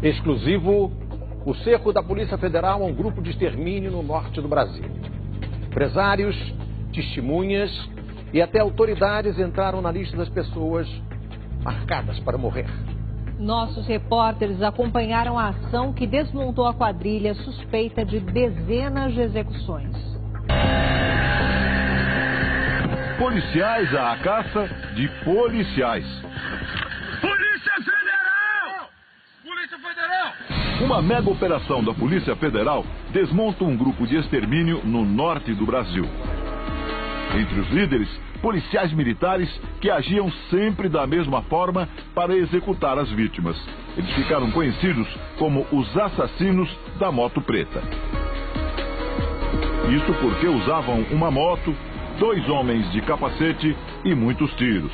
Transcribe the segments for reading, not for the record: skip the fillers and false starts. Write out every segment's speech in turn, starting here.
Exclusivo, o cerco da Polícia Federal a um grupo de extermínio no norte do Brasil. Empresários, testemunhas e até autoridades entraram na lista das pessoas marcadas para morrer. Nossos repórteres acompanharam a ação que desmontou a quadrilha suspeita de dezenas de execuções. Policiais à caça de policiais. Polícia Federal! Polícia Federal! Uma mega operação da Polícia Federal desmonta um grupo de extermínio no norte do Brasil. Entre os líderes, policiais militares que agiam sempre da mesma forma para executar as vítimas. Eles ficaram conhecidos como os assassinos da moto preta. Isso porque usavam uma moto, 2 homens de capacete e muitos tiros.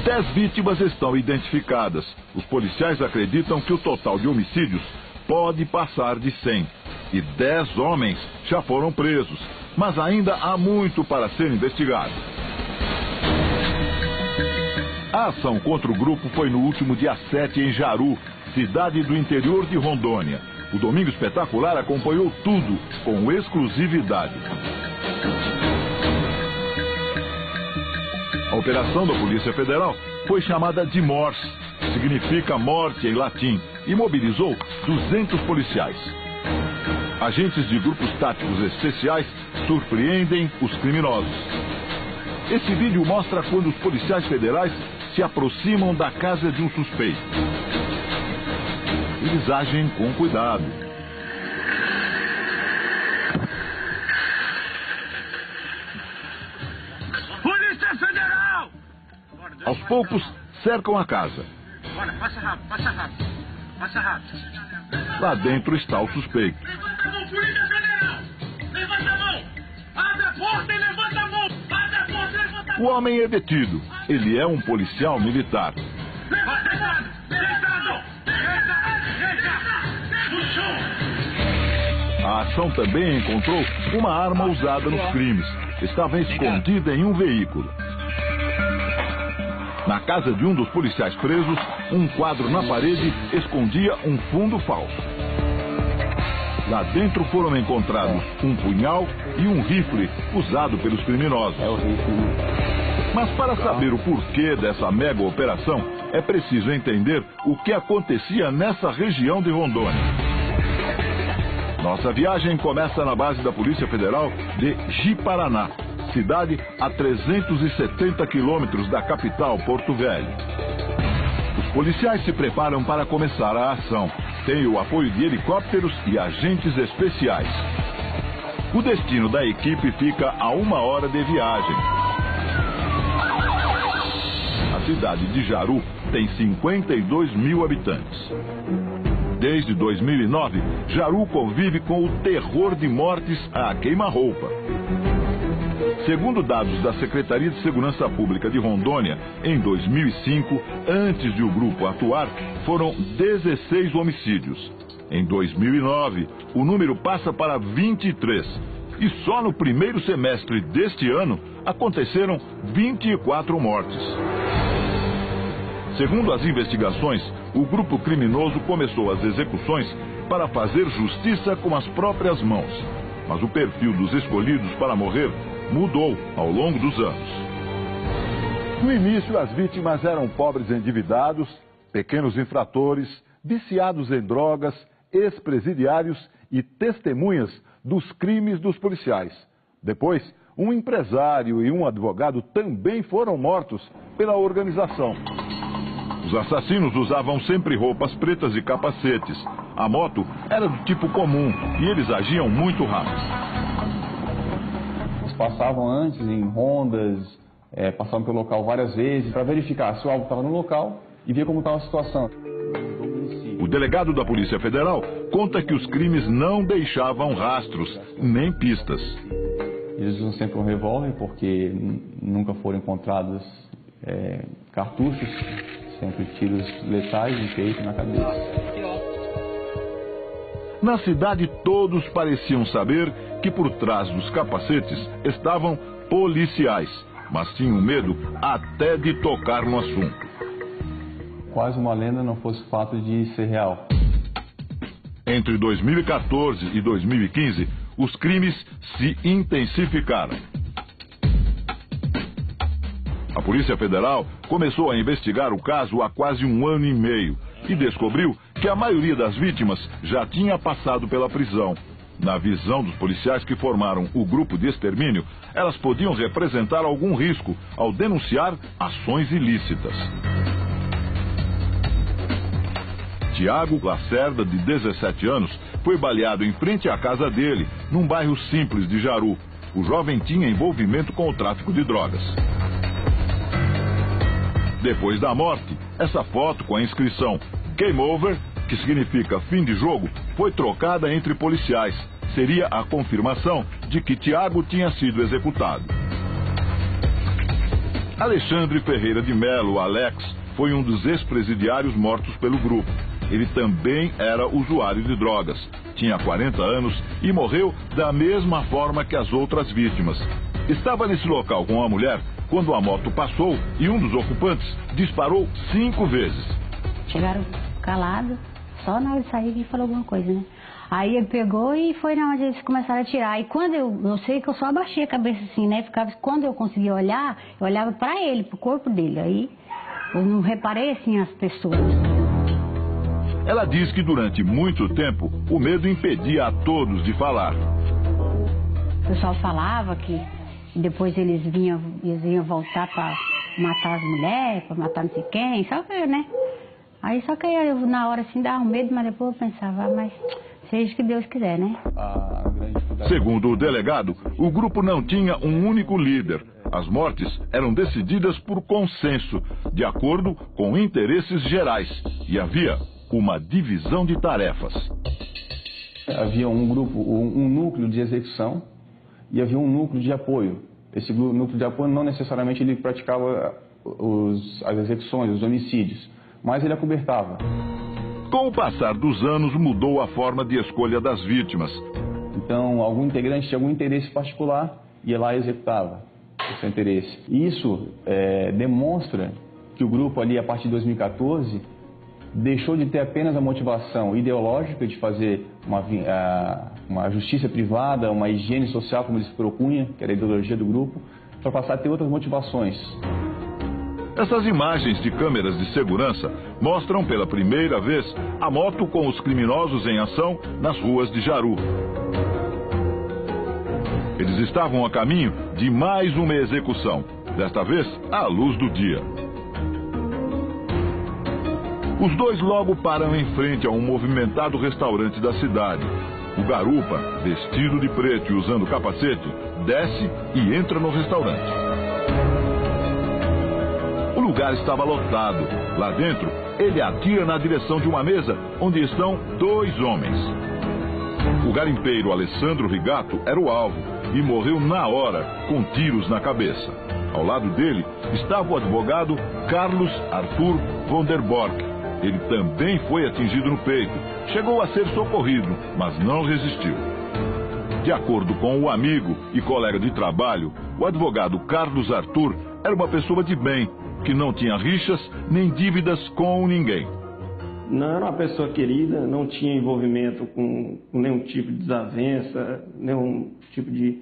10 vítimas estão identificadas. Os policiais acreditam que o total de homicídios pode passar de 100. E 10 homens já foram presos, mas ainda há muito para ser investigado. A ação contra o grupo foi no último dia 7 em Jaru, cidade do interior de Rondônia. O Domingo Espetacular acompanhou tudo com exclusividade. A operação da Polícia Federal foi chamada de Morse, significa morte em latim, e mobilizou 200 policiais. Agentes de grupos táticos especiais surpreendem os criminosos. Esse vídeo mostra quando os policiais federais se aproximam da casa de um suspeito. Eles agem com cuidado. Polícia Federal! Aos poucos, cercam a casa. Bora, passa rápido, passa rápido. Passa rápido. Lá dentro está o suspeito. Polícia Federal! Levanta a mão! Abre a porta e levanta a mão! Abre a porta e levanta a mão! O homem é detido. Ele é um policial militar. Levanta! Deitado! Deita! No chão! A ação também encontrou uma arma usada nos crimes. Estava escondida em um veículo. Na casa de um dos policiais presos, um quadro na parede escondia um fundo falso. Lá dentro foram encontrados um punhal e um rifle usado pelos criminosos. Mas para saber o porquê dessa mega operação, é preciso entender o que acontecia nessa região de Rondônia. Nossa viagem começa na base da Polícia Federal de Ji-Paraná, cidade a 370 quilômetros da capital, Porto Velho. Os policiais se preparam para começar a ação. Tem o apoio de helicópteros e agentes especiais. O destino da equipe fica a 1 hora de viagem. A cidade de Jaru tem 52 mil habitantes. Desde 2009, Jaru convive com o terror de mortes à queima-roupa. Segundo dados da Secretaria de Segurança Pública de Rondônia, em 2005, antes de o grupo atuar, foram 16 homicídios. Em 2009, o número passa para 23. E só no primeiro semestre deste ano, aconteceram 24 mortes. Segundo as investigações, o grupo criminoso começou as execuções para fazer justiça com as próprias mãos. Mas o perfil dos escolhidos para morrer mudou ao longo dos anos. No início, as vítimas eram pobres endividados, pequenos infratores, viciados em drogas, ex-presidiários e testemunhas dos crimes dos policiais. Depois, um empresário e um advogado também foram mortos pela organização. Os assassinos usavam sempre roupas pretas e capacetes. A moto era do tipo comum e eles agiam muito rápido. Passavam antes em rondas, passavam pelo local várias vezes para verificar se o alvo estava no local e ver como estava a situação. O delegado da Polícia Federal conta que os crimes não deixavam rastros, nem pistas. Eles usam sempre um revólver porque nunca foram encontrados cartuchos, sempre tiros letais no peito e na cabeça. Na cidade, todos pareciam saber que por trás dos capacetes estavam policiais, mas tinham medo até de tocar no assunto. quase uma lenda não fosse o fato de ser real. Entre 2014 e 2015, os crimes se intensificaram. A Polícia Federal começou a investigar o caso há quase 1 ano e meio e descobriu que a maioria das vítimas já tinha passado pela prisão. Na visão dos policiais que formaram o grupo de extermínio, elas podiam representar algum risco ao denunciar ações ilícitas. Tiago Lacerda, de 17 anos, foi baleado em frente à casa dele, num bairro simples de Jaru. O jovem tinha envolvimento com o tráfico de drogas. Depois da morte, essa foto com a inscrição Game Over, que significa fim de jogo, foi trocada entre policiais. Seria a confirmação de que Tiago tinha sido executado. Alexandre Ferreira de Melo, Alex, foi um dos ex-presidiários mortos pelo grupo. Ele também era usuário de drogas, tinha 40 anos e morreu da mesma forma que as outras vítimas. Estava nesse local com a mulher quando a moto passou e um dos ocupantes disparou 5 vezes. Chegaram calados, só na hora de sair que falou alguma coisa, né? Aí ele pegou e foi na onde eles começaram a atirar. E quando eu sei que eu só abaixei a cabeça assim, né? Quando eu conseguia olhar, eu olhava para ele, pro corpo dele. Aí eu não reparei assim as pessoas. Ela diz que durante muito tempo o medo impedia a todos de falar. O pessoal falava que depois eles iam voltar para matar as mulheres, para matar não sei quem, só que, né? Aí só que eu, na hora assim dava um medo, mas depois eu pensava, mas seja o que Deus quiser, né? Segundo o delegado, o grupo não tinha um único líder. As mortes eram decididas por consenso, de acordo com interesses gerais, e havia uma divisão de tarefas. Havia um grupo, um núcleo de execução e havia um núcleo de apoio. Esse núcleo de apoio não necessariamente ele praticava as execuções, os homicídios, mas ele acobertava. Com o passar dos anos, mudou a forma de escolha das vítimas. Então, algum integrante tinha algum interesse particular, ia lá e executava o seu interesse. E isso demonstra que o grupo ali, a partir de 2014, deixou de ter apenas a motivação ideológica de fazer uma justiça privada, uma higiene social, como eles propunham, que era a ideologia do grupo, para passar a ter outras motivações. Essas imagens de câmeras de segurança mostram pela primeira vez a moto com os criminosos em ação nas ruas de Jaru. Eles estavam a caminho de mais uma execução, desta vez à luz do dia. Os dois logo param em frente a um movimentado restaurante da cidade. O garupa, vestido de preto e usando capacete, desce e entra no restaurante. O lugar estava lotado. Lá dentro, ele atira na direção de uma mesa onde estão 2 homens. O garimpeiro Alessandro Rigato era o alvo e morreu na hora, com tiros na cabeça. Ao lado dele estava o advogado Carlos Arthur Vonderborg. Ele também foi atingido no peito. Chegou a ser socorrido, mas não resistiu. De acordo com o amigo e colega de trabalho, o advogado Carlos Arthur era uma pessoa de bem, que não tinha rixas nem dívidas com ninguém. Não era uma pessoa querida, não tinha envolvimento com nenhum tipo de desavença, nenhum tipo de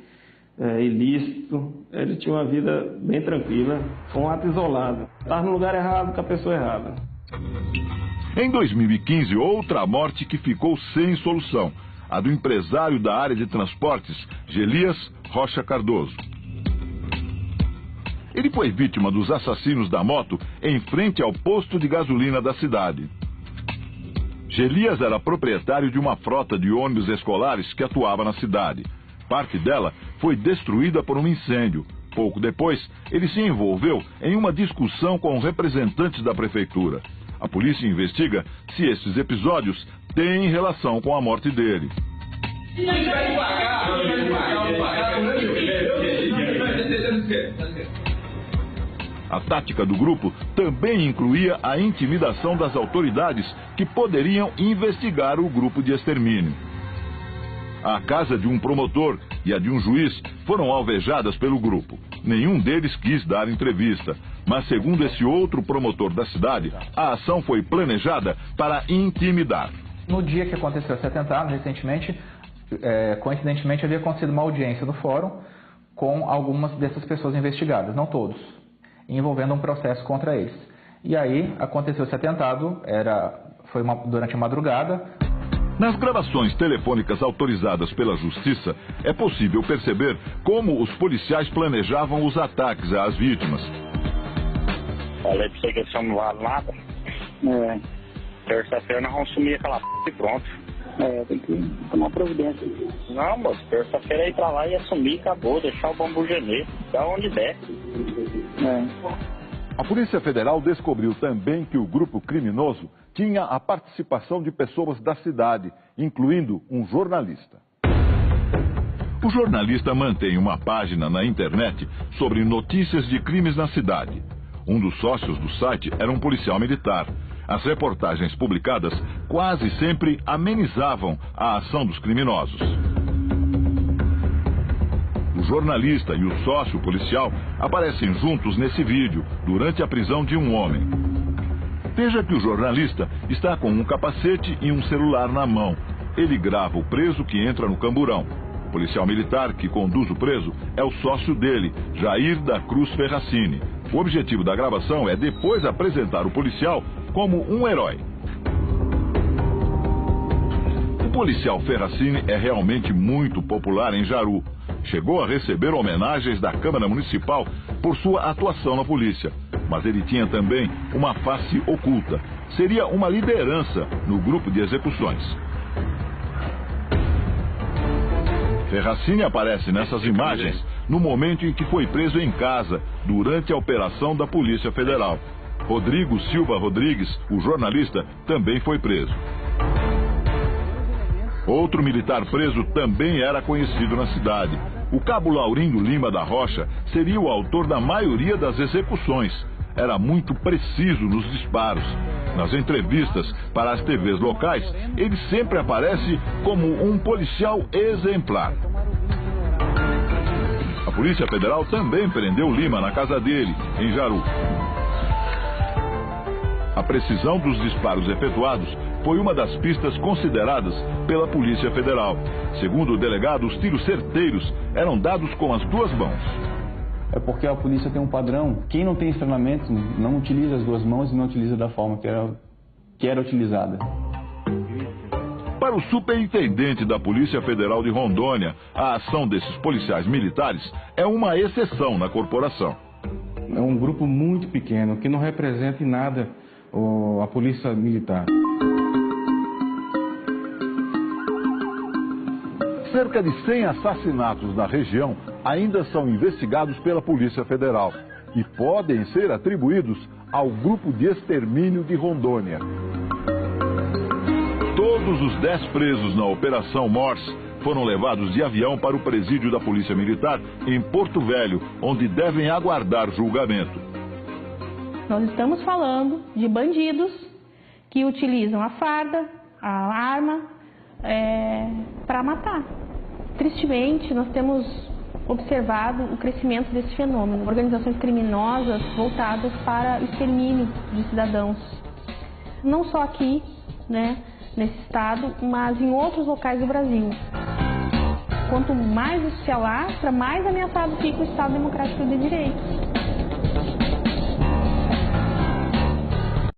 ilícito. Ele tinha uma vida bem tranquila, com um ato isolado. Estava no lugar errado com a pessoa errada. Em 2015, outra morte que ficou sem solução, a do empresário da área de transportes, Gelias Rocha Cardoso. Ele foi vítima dos assassinos da moto em frente ao posto de gasolina da cidade. Gelias era proprietário de uma frota de ônibus escolares que atuava na cidade. Parte dela foi destruída por um incêndio. Pouco depois, ele se envolveu em uma discussão com representantes da prefeitura. A polícia investiga se esses episódios têm relação com a morte dele. A tática do grupo também incluía a intimidação das autoridades que poderiam investigar o grupo de extermínio. A casa de um promotor e a de um juiz foram alvejadas pelo grupo. Nenhum deles quis dar entrevista. Mas segundo esse outro promotor da cidade, a ação foi planejada para intimidar. No dia que aconteceu esse atentado, recentemente, coincidentemente havia acontecido uma audiência no fórum com algumas dessas pessoas investigadas, não todos, envolvendo um processo contra eles. E aí aconteceu esse atentado, foi durante a madrugada. Nas gravações telefônicas autorizadas pela Justiça, é possível perceber como os policiais planejavam os ataques às vítimas. Falei pra você que esse homem não vale nada. Terça-feira nós vamos sumir aquela p e pronto. Tem que tomar providência. Não, moço, terça-feira é ir pra lá e assumir, acabou, deixar o bambu gemer, dá onde der. A Polícia Federal descobriu também que o grupo criminoso tinha a participação de pessoas da cidade, incluindo um jornalista. O jornalista mantém uma página na internet sobre notícias de crimes na cidade. Um dos sócios do site era um policial militar. As reportagens publicadas quase sempre amenizavam a ação dos criminosos. O jornalista e o sócio policial aparecem juntos nesse vídeo, durante a prisão de um homem. Veja que o jornalista está com um capacete e um celular na mão. Ele grava o preso que entra no camburão. O policial militar que conduz o preso é o sócio dele, Jair da Cruz Ferracini. O objetivo da gravação é depois apresentar o policial como um herói. O policial Ferracini é realmente muito popular em Jaru. Chegou a receber homenagens da Câmara Municipal por sua atuação na polícia. Mas ele tinha também uma face oculta. Seria uma liderança no grupo de execuções. Ferracini aparece nessas imagens no momento em que foi preso em casa, durante a operação da Polícia Federal. Rodrigo Silva Rodrigues, o jornalista, também foi preso. Outro militar preso também era conhecido na cidade. O cabo Laurindo Lima da Rocha seria o autor da maioria das execuções. Era muito preciso nos disparos. Nas entrevistas para as TVs locais, ele sempre aparece como um policial exemplar. A Polícia Federal também prendeu Lima na casa dele, em Jaru. A precisão dos disparos efetuados foi uma das pistas consideradas pela Polícia Federal. Segundo o delegado, os tiros certeiros eram dados com as duas mãos. É porque a polícia tem um padrão. Quem não tem treinamento não utiliza as duas mãos e não utiliza da forma que era utilizada. Para o superintendente da Polícia Federal de Rondônia, a ação desses policiais militares é uma exceção na corporação. É um grupo muito pequeno, que não representa em nada a Polícia Militar. Cerca de 100 assassinatos na região ainda são investigados pela Polícia Federal e podem ser atribuídos ao Grupo de Extermínio de Rondônia. Todos os 10 presos na Operação Morse foram levados de avião para o presídio da Polícia Militar em Porto Velho, onde devem aguardar julgamento. Nós estamos falando de bandidos que utilizam a farda, a arma, para matar. Tristemente, nós temos observado o crescimento desse fenômeno. Organizações criminosas voltadas para o extermínio de cidadãos. Não só aqui, nesse estado, mas em outros locais do Brasil. Quanto mais isso se alastra, mais ameaçado fica o Estado Democrático de Direito.